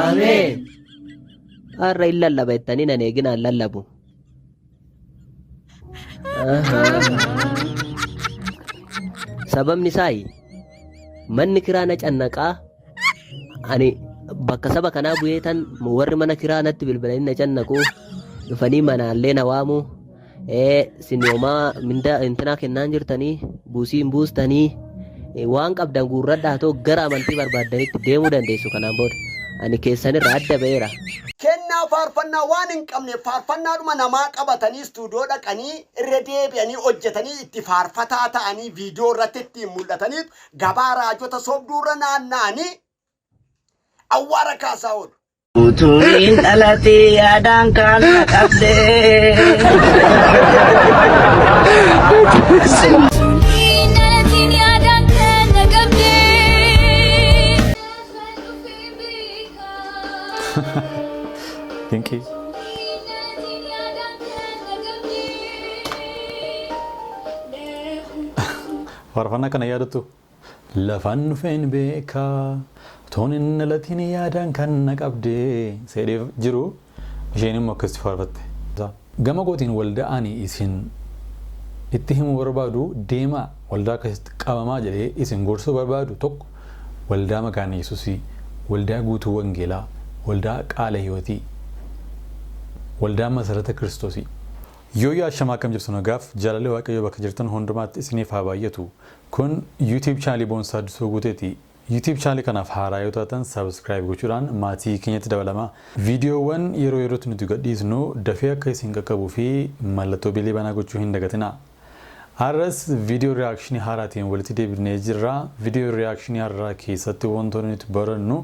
Ameen. Har'a hin lallabettanii nan eeginaan lallabu. Sababni isaa manni kiraa na cannaqaa ani bakka saba kanaa bu'eetan warri mana kiraa natti bilbilanii na cannaqu dhufanii manaallee na waamu sinoomaa minda intinaa kennaan jirtanii buusii hin buustanii waan qabdan guurradhaa ta'u gara amantii barbaaddanitti deemuu dandeessu kanaan booda ani keessanirra adda ba'eera. Kennaa faarfannaa waan hin qabne faarfannaadhuma namaa qabatanii istuudiyoo dhaqanii irra deebi'anii hojjetanii itti faarfataa ta'anii viidiyoo irratti ittiin mul'atanii gabaa raajota sobduurra naanna'anii awwaara kaasaa oolu. Utuun dhalatee yaadaan kan qabdee. Thank you. Faarfannaa kana yaadatu lafaan dhufeen beekaa toon hin dhalatiin yaadaan kan na qabdee seedheef jiru isheen immoo akkasitti faarfatte. Gama kootiin walda'anii isin itti himuu barbaadu deemaa waldaa akkasitti qabamaa jedhee isin gorsuu barbaadu tokko waldaa makaana Yesuusii, waldaa guutuu wangeelaa, waldaa qaala hiyootii, waldaa masarata Kiristoosii. Yoo yaashamaa akkam jirtu nagaaf jaalallee waaqayyoo bakka jirtan hundumaatti isiniif haa baay'atu. Kun YouTube channel Boonsaa Addisuu Guuteeti. YouTube channel kanaaf haaraa yoo taatan subscribe gochuudhaan maatii keenyatti dabalama. Viidiyoowwan yeroo yerootti nuti gadhiisnu dafee akka isin qaqqabuu fi mallattoo bilii banaa gochuu hin dagatinaa. Har'as viidiyoo reakshinii haaraatiin walitti deebinee jirra. Viidiyoo reakshinii haaraa keessatti wantoonni nuti barannu,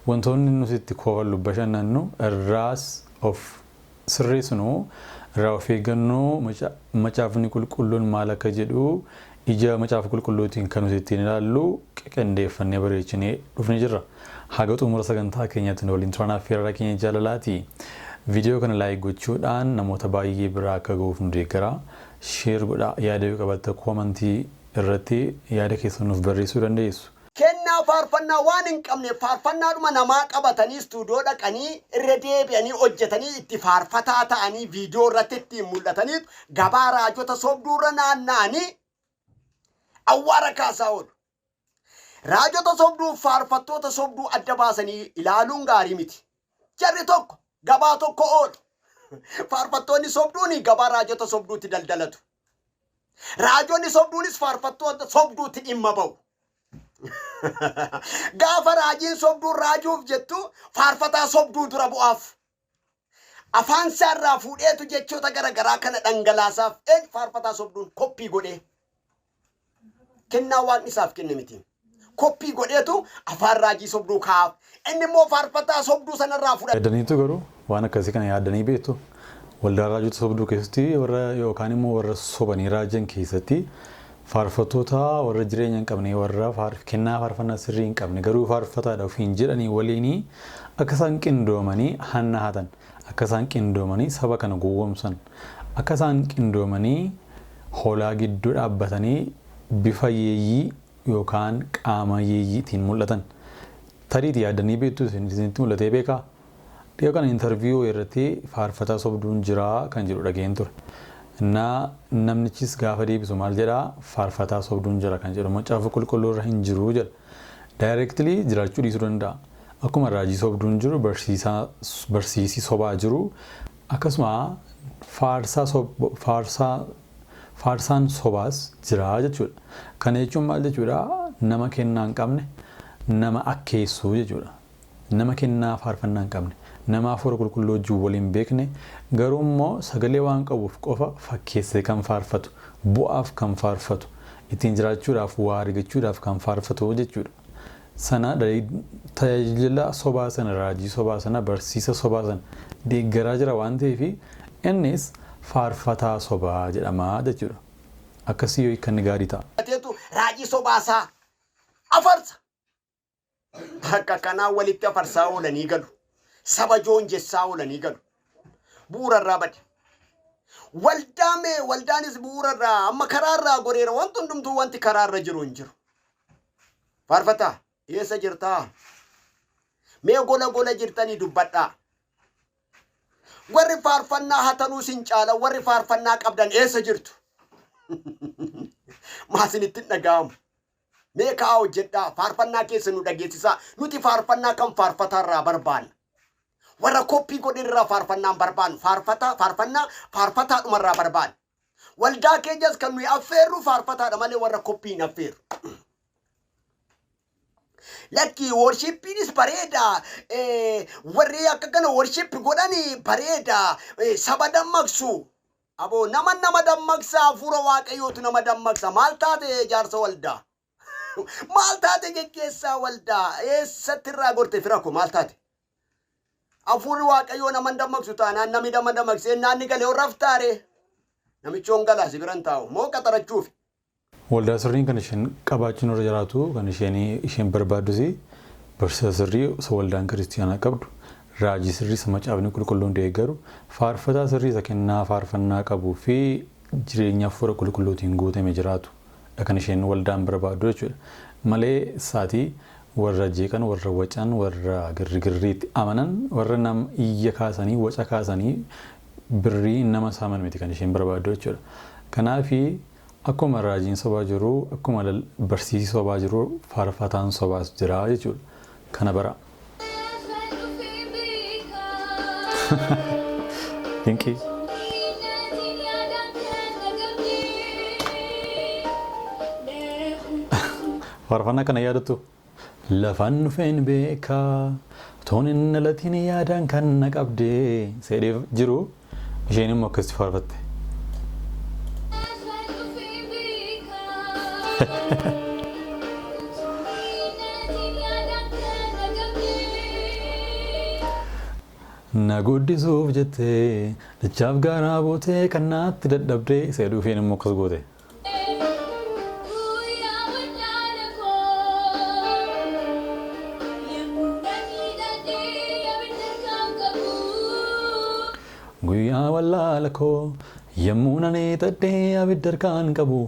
wantoonni nuti itti koofallu bashannannu irraas of sirreessinu irraa of eeggannoo macaafni qulqulluun maal akka jedhu ija macaafa qulqulluutiin kan nuti ittiin ilaallu qindeeffannee bareechinee dhufnee jirra. Haga xumura sagantaa keenyatti waliin turaan affeerraa keenya jaalalaati. Viidiyoo kana laayik gochuudhaan namoota baay'ee biraa akka ga'uuf nu deeggara. Sheer godhaa yaada yoo qabatte koomantii irratti yaada keessan nuuf barreessuu dandeessu. Kennaa faarfannaa waan hin qabne faarfannaadhuma namaa qabatanii istuudiyoo dhaqanii irra deebi'anii hojjetanii itti faarfataa ta'anii viidiyoo irratti ittiin mul'atanii gabaa raajota sobduurra naanna'anii awwaara kaasaa oolu. Raajota sobduu faarfattoota sobduu adda baasanii ilaaluun gaarii miti. Jarri tokko gabaa tokko oolu. Faarfattoonni sobduuni gabaa raajota sobduutti daldalatu. Raajonni sobduunis faarfattoota sobduutti dhimma ba'u. Gaafa raajiin sobduun raajuuf jettu faarfataa sobduu dura bu'aaf. Afaan isaarraa fuudheetu jechoota garagaraa kana dhangalaasaaf faarfataa sobduun koppii godhee. Kennaa waaqni isaaf kenne miti. Koppii godheetu afaan raajii sobduu kaa'aaf. Inni immoo faarfataa sobduu sanarraa fudhata. Yaadaniitu garuu waan akkasii kana yaadanii beektu. Waldaa raajota sobduu keessatti warra yookaan immoo warra sobanii raajan keessatti faarfattoota warra jireenya hin qabne warra kennaa faarfannaa sirrii hin qabne garuu faarfataadha ofiin jedhanii waliin akka isaan qindoomanii hanna hatan akka isaan qindoomanii saba kana gowwoomsan akka isaan qindoomanii hoolaa gidduu dhaabbatanii bifa yeeyyii yookaan qaama yeeyyiitiin mul'atan. Tariitii yaadanii beektu isinitti mul'atee beekaa? Dhiyoo kana intarviyuu irratti faarfataa sobduun jiraa kan jedhu dhageen ture. Namnichis gaafa deebisu maal jedhaa faarfataa sobduun jira kan jedhu macaafa qulqulluu irra hin jiru jedha. Daayireektilii jiraachuu dhiisuu danda'a. Akkuma raajii sobduun jiru barsiisii sobaa jiru akkasuma faarsaan sobaas jira jechuudha. Kana jechuun maal jechuudha? Nama kennaa hin qabne nama akkeessuu jechuudha. Nama kennaa faarfannaa hin qabne. Nama hafuura qulqulluu wajjin waliin beekne garuu immoo sagalee waan qabuuf qofa fakkeessee kan faarfatu bu'aaf kan faarfatu ittiin jiraachuudhaaf waa argachuudhaaf kan faarfatu jechuudha. Sana tajaajila sobaa sana raajii sobaa sana barsiisa sobaa sana deeggaraa jira waan ta'eef innis faarfataa sobaa jedhama jechuudha. Akkasii yoo hiikanni gaarii ta'a. Raajii sobaasaa afarsa. Akka kanaa walitti afarsaa oolanii galu. Saba joonjessaa oolanii galu. Bu'uura irraa bade. Waldaanis bu'uura irraa amma karaa irraa goreera wanti hundumtuu wanti karaa irra jiru hin jiru. Faarfataa eessa jirtaa? mee gola jirtanii dubbadhaa. Warri faarfannaa hatanuu sin caala warri faarfannaa qabdan eessa jirtu? Maasinitti dhaga'amu. Mee kaa hojjedhaa faarfannaa keessa nu dhageessisaa. Nuti faarfannaa kan faarfataarraa barbaanna. Warra koppii godhirraa faarfannaan barbaannu faarfataadhumarraa barbaanna. Waldaa keenyas kan nuyi affeerru faarfataadha malee warra koppii hin affeerru. Lakki worshipiinis bareeda. Warri akka kana worship godhani bareeda. Saba dammaqsu. Abo nama dammaqsa hafuura waaqayyootu nama dammaqsa. Maal taate jaarsa waldaa? Maal taate geggeessaa waldaa? Eessatti irraa gorte firako maal taate? Hafuurri waaqayyoo nama dammaqsu taanaan namni nama dammaqsee naanni galee raftaare. Namichoon galaa si biran taa'u moo qaxarachuuf. Waldaa sirriin kan isheen qabaachuun irra jiraatu kan isheen barbaadusi barsiisa sirrii osoo waldaan kiristiyaanaa qabdu raajii sirrii isa macaafni qulqulluun deeggaru faarfataa sirrii isa kennaa faarfannaa qabuu fi jireenya hafuura qulqulluutiin guutame jiraatu kan isheen waldaan barbaadu jechuudha. Malee isaatii warra jeeqan warra wacan warra girgirriitti amanan warra nama iyya kaasanii waca kaasanii birrii nama saaman miti kan isheen barbaadu jechuudha. Kanaafi akkuma raajiin sobaa jiru akkuma barsiisii sobaa jiru faarfataan sobaas jira jechuudha. Kana bara. Dinqii. Faarfannaa kana yaadattu lafaan dhufeen beekaa toon hin dhalatiin yaadaan kan na qabdee seedheef jiru isheen immoo akkasitti faarfatte. Na guddisuuf jettee dachaaf gaaraa bootee kan naatti dadhabdee seeduu isheen immoo akkas goote. Guyyaa wallaala koo yemmuu nanee xaddee abidda harkaan qabu.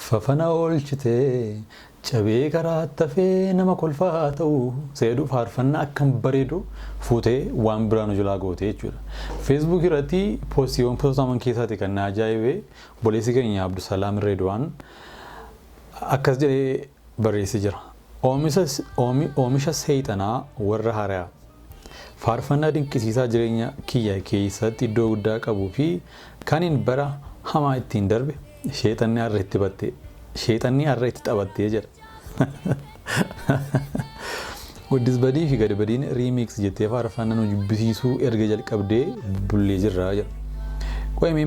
Fafana oolchitee cabee karaa tafee nama kolfaa ta'u seeduu faarfannaa akkam bareedu fuutee waan biraan jalaa goote jechuudha. Facebook irratti poostiiwwan poostaaman keessaati kan na ajaa'ibee boleessi keenya Abdusalaam Reedwaan akkas jedhee barreessee jira. Oomisha seexanaa warra haaraa faarfannaa dinqisiisaa jireenya kiyya keessatti iddoo guddaa qabuu fi kaniin bara hamaa ittiin darbe sheexanni har'a itti taphattee jira. Guddis badii fi gadi badiin remix jettee faarfannaa nu jibbisiisuu erga jalqabdee bullee jirra jira. Qo'imee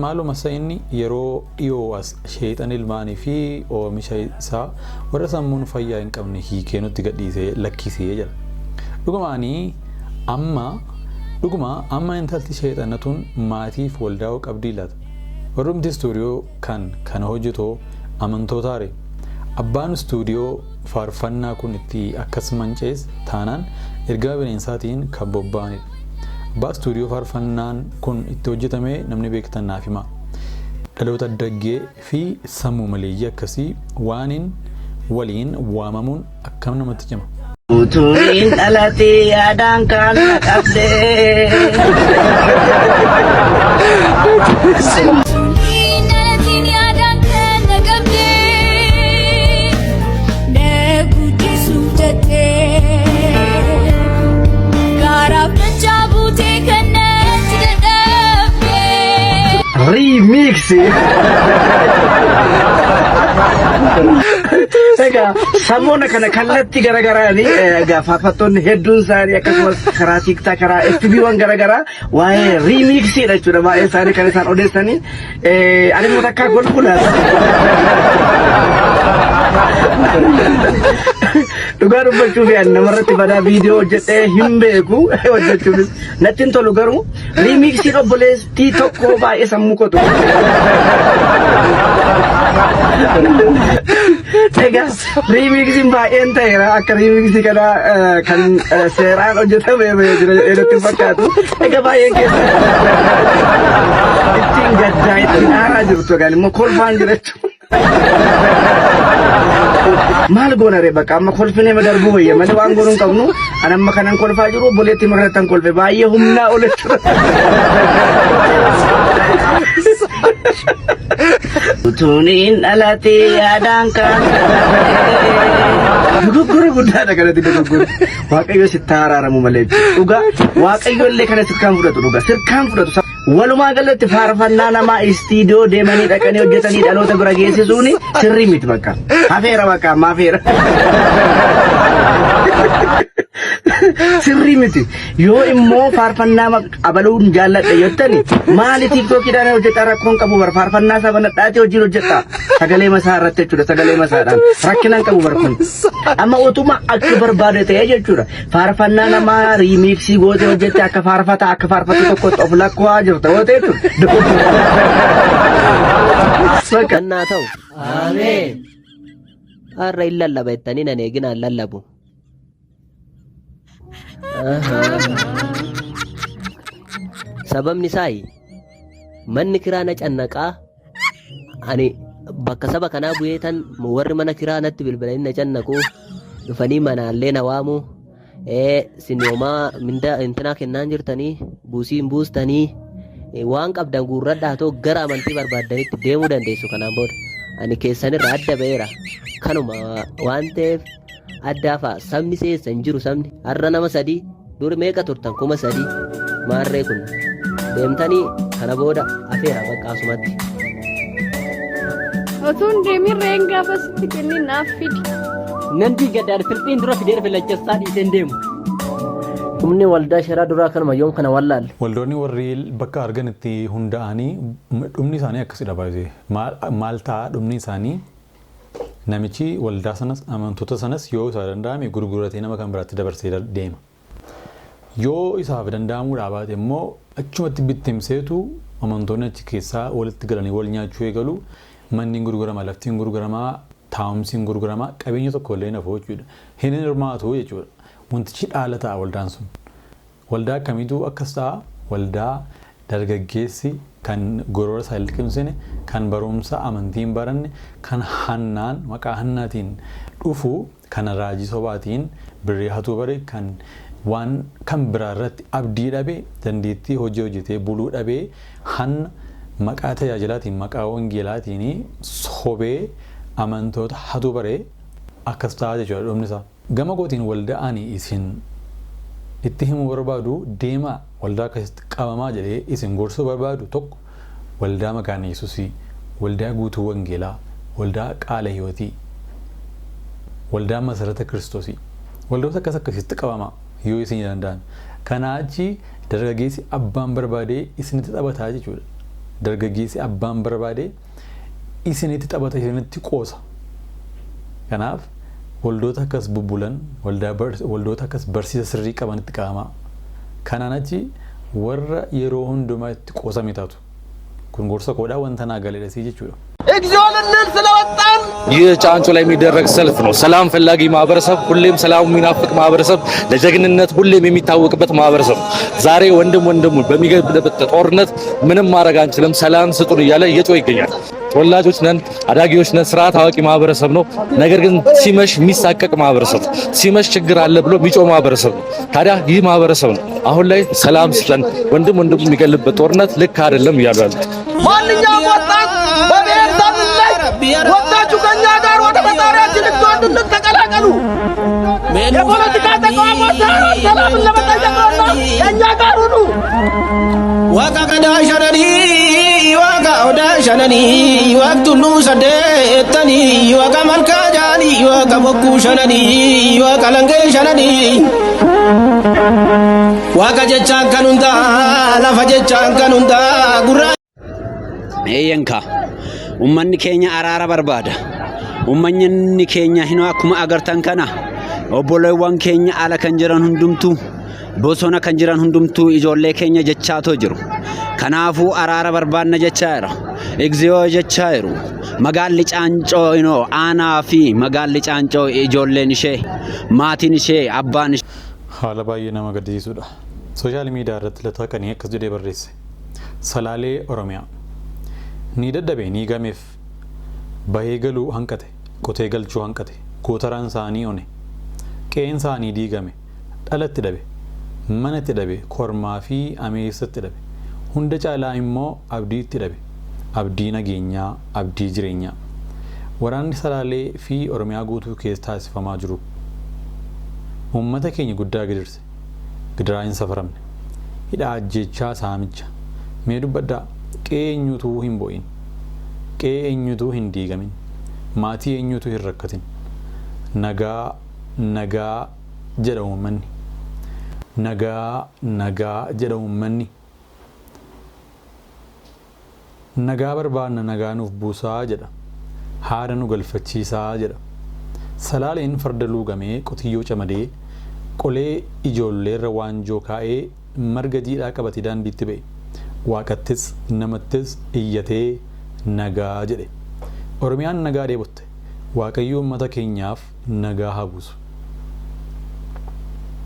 maaluma sa'inni yeroo dhiyoo as sheexan ilmaanii fi oomisha isaa warra sammuun fayyaa hin qabne hiikee nutti gadhiisee lakkisee jira. Dhuguma amma intalti sheexannatuun maatiif waldaa'uu qabdii laata. Warrumti istuudiyoo kana hojjetoo amantootaare. Abbaan istuudiyoo faarfannaa kun itti akkas mancees taanaan ergaa bineensaatiin kan bobba'anidha. Abbaa istuudiyoo faarfannaan kun itti hojjetame namni beektan naaf hima. Dhaloota daggee fi sammuu maleeyyii akkasii waaniin waliin waamamuun akkam namatti cima. Utuin alati yaadaan kan qabdee. Remix. Egaa samoona kana kallattii garagaraani faarfattoonni hedduun isaanii akkasumas karaa TikTok karaa FB garagaraa waa'ee remixidha jechuudha baay'ee isaanii kan isaan odeessanii ani immoo takkaa golfulaadha. Dhugaa dubbachuu fi namarratti badaa viidiyoo hojjedhee hin beeku hojjechuufis natti hin tolu garuu remixii obboleettii tokko baay'ee sammuu kotu. Egaa riimiksiin baay'een ta'eera akka riimiksii kana kan seeraan hojjetame jira jedhutti fakkaatu. Egaa baay'een keessa ittiin gaddaa ittiin aaraa jirtu egaa immoo kolfaan jira jechuudha. Maal goona ree bakka amma kolfinee madarbuu wayya malee waan goonuun qabnu an amma kanan kolfaa jiru obboleetti makaratan kolfe baay'ee humnaa ol jechuudha. Utuuniin dhalatee yaadaan kan dogoggora guddaadha kanatti dogoggora. Waaqayyo sitti araaramu malee dhugaa waaqayyo illee kana sirkaan fudhatu dhugaa sirkaan fudhatu. Walumaa galatti faarfannaa namaa istiidiyoo deemanii dhaqanii hojjetanii dhaloota bira geessisuun sirrii miti bakka. Hafeera bakka amma hafeera. Sirrii miti. Yoo immoo faarfannaa abaluun jaalladha jettani maali tiktookiidhaan hojjetaa rakkoon qabu bar faarfannaa saba nadhaati hojiin hojjeta. Sagalee masaa irratti jechuudha sagalee masaadhaan rakkinaan qabu bar kun. Amma utuma akka barbaade ta'ee jechuudha. Faarfannaa namaa riimiksii gootee hojjette akka faarfatu tokkotti of lakkoo jirta yoo ta'e jechuudha. Kannaa ta'u. Ameen. Har'a hin lallaba jettanii nan eeginaan lallabu. Sababni isaa manni kiraa na cannaqaa ani bakka saba kanaa bu'ee tan warri mana kiraa natti bilbilanii na cannaqu dhufanii manaallee na waamu sinoomaa minda intinaa kennaan jirtanii buusiin buustanii waan qabdan guurradhaa ta'u gara amantii barbaaddanitti deemuu dandeessu kanaan booda ani keessanirra adda ba'eera kanuma waan ta'eef addaa fa'a sabni seessa hin jiru sabni har'a nama sadii dur meeqa turtan 3,000 maarree kun deemtanii kana booda afeera baqqaasumatti. Otuun deemin reen gaafa sitti kenni naaf fidi. Nan diigadhaan filxiin dura fidee filachessaa dhiiseen deemu. Humni waldaa sharaa duraa kanuma yoom kana wallaalle. Waldoonni warri bakka arganitti hunda'anii dhumni isaanii akkasidha baay'ee maal ta'a dhumni isaanii namichi waldaa sanas amantoota sanas yoo isaa danda'ame gurguratee nama kan biraatti dabarsee deema. Yoo isaaf danda'amuudhaa baate immoo achumatti bittimseetu amantoonni achi keessaa walitti galanii wal nyaachuu eegalu manni gurgurama laftiin gurguramaa taa'umsiin gurguramaa qabeenya tokko illee nafuu jechuudha. Hin hirmaatu jechuudha. Wantichi dhaala ta'a waldaan sun. Waldaa akkamiitu akkas ta'a waldaa dargaggeessi kan gorora isaa liqimsine kan barumsa amantiin baranne kan hannaan maqaa hannaatiin dhufu kan raajii sobaatiin birrii hatuu bare kan waan kan biraa irratti abdii dhabee dandeettii hojii hojjetee buluu dhabee hanna maqaa tajaajilaatiin maqaa wangeelaatiin sobee amantoota hatuu bare akkas ta'a jechuudha dhumni isaa. Gama gootiin walda'anii isin itti himuu barbaadu deema waldaa akkasitti qabamaa jedhee isin gorsuu barbaadu tokko waldaa maqaan Yesuusii, waldaa guutuu wangeelaa, waldaa qaala hiyootii, waldaa masarata Kiristoosii. Waldoota akkas akkasitti qabamaa yoo isin danda'an. Kanaa achi dargaggeessi abbaan barbaadee isinitti taphataa jechuudha. Dargaggeessi abbaan barbaadee isinitti taphata isinitti qoosa. Kanaaf waldoota akkas bubbulan waldoota akkas barsiisa sirrii qabanitti qabamaa. Kanaan achi warra yeroo hundumaa itti qoosame taatu. Kun gorsa koodhaa wanta naa galeedhasii jechuudha. ይህ ጫንጮ ላይ የሚደረግ ሰልፍ ነው። ሰላም ፈላጊ ማህበረሰብ፣ ሁሌም ሰላም የሚናፍቅ ማህበረሰብ፣ ለጀግንነት ሁሌም የሚታወቅበት ማህበረሰብ ዛሬ ወንድሙ በሚገድልበት ጦርነት ምንም ማድረግ አንችልም ሰላም ስጡን እያለ እየጮኸ ይገኛል። ተወላጆች ነን፣ አዳጊዎች ነን፣ ስርዓት አዋቂ ማህበረሰብ ነው። ነገር ግን ሲመሽ የሚሳቀቅ ማህበረሰብ፣ ሲመሽ ችግር አለ ብሎ የሚጮህ ማህበረሰብ ነው። ታዲያ ይህ ማህበረሰብ ነው አሁን ላይ ሰላም ስጠን ወንድሙ የሚገልበት ጦርነት ልክ አይደለም እያሉ ያሉት። ማንኛውም ወጣት በብሔር ሰብል ላይ ወጣችሁ ከኛ ጋር ወደ ፈጣሪያችን ልትወዱልን ተቀላቀሉ። የፖለቲካ ተቃውሞ ሳይሆን ሰላምን ለመጠየቅ ነውና ከእኛ ጋር ሁኑ። ዋጋ ገዳ ሸነኒ ዋጋ ኦዳ ሸነኒ ዋቅቱሉ ሰደተኒ ዋጋ መልካ ጃኒ ዋጋ ቦኩ ሸነኒ ዋጋ ለንገ ሸነኒ ዋጋ ጀቻን ከኑንታ ላፈ ጀቻን ከኑንታ ጉራ eeyyanka ummanni keenya araara barbaada ummanni keenya hinoo akkuma agartan kana obboleewwan keenya ala kan jiran hundumtuu bosona kan jiran hundumtuu ijoollee keenya jechaatoo jiru Kanaafuu araara barbaanna jechaa jira. Egziyoo jechaa jiru. Magaalli Caancoo inoo aanaa fi magaalli Caancoo ijoolleen ishee maatiin ishee abbaan ishee. Haala baay'ee nama gaddisiisudha. Sooshaal miidiyaa irratti lataa akkas jedhee barreesse. Salaalee Oromiyaa. Ni dadhabee ni gameef bahee galuu hanqate qotee galchuu hanqate gootaraan isaanii one qe'een isaanii diigame dhalatti dhabe manatti dhabe kormaa fi ameessatti dhabe hunda caalaa immoo abdiitti dhabe abdii nageenyaa abdii jireenyaa waraanni Salaalee fi Oromiyaa guutuu keessa taasifamaa jiru uummata keenya guddaa gidirse gidiraa hin safaramne hidhaa ajjechaa saamicha mee dubbadhaa qe'ee eenyutuu hin bo'in qe'ee eenyutuu hin diigamin maatii eenyutuu hin rakkatin nagaa jedha uummanni nagaa jedha uummanni nagaa barbaanna nagaa nuuf buusaa jedha haada nu galfachiisaa jedha Salaaleen farda luugamee qotiyyoo camadee qolee ijoolleerra waanjoo kaa'ee marga jiidhaa qabatee daandiitti ba'e waaqattis namattis iyyatee nagaa jedhe Oromiyaan nagaa dheebotte waaqayyo uummata keenyaaf nagaa haa buusu